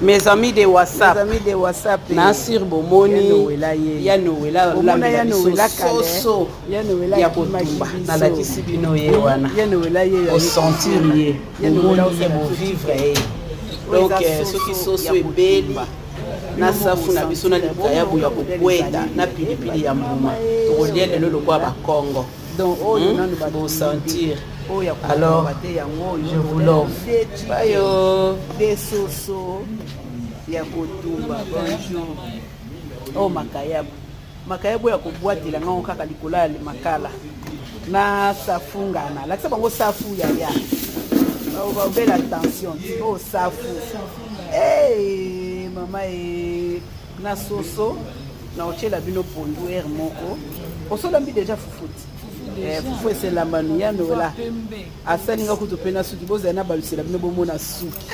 Mes amis de WhatsApp. Mes amis de WhatsApp. Nasir Bomoni. Ya Noëlla. Ya Noëlla Soso. Ya Noëlla. Ya Kotumba. Na la kisibino ye wana. Ya Noëlla ye. Au sentir ye. Ya Noëlla au vivre ye. Donc ceux qui sont sur Beli. Na safu na biso na likaya ya kokweta na pilipili ya mbuma. Tokolia lelo lokwa ba Congo. Donc au sentir. Alors, je vous love. Bye. Des soso ya Kotumba. Bonjour. Oh makayabu. Makayabu ya kobwatela ngao kaka likola makala. Na safungana. Lakisa bango safu ya. Ba belle attention. Oh safu. Hey mama na soso na ochela bino pondu er moko. Osolambi déjà fufuti. Fufu eselamba ya Noëlla asalinga kutu pena suki bozala na balusela bino bomona suki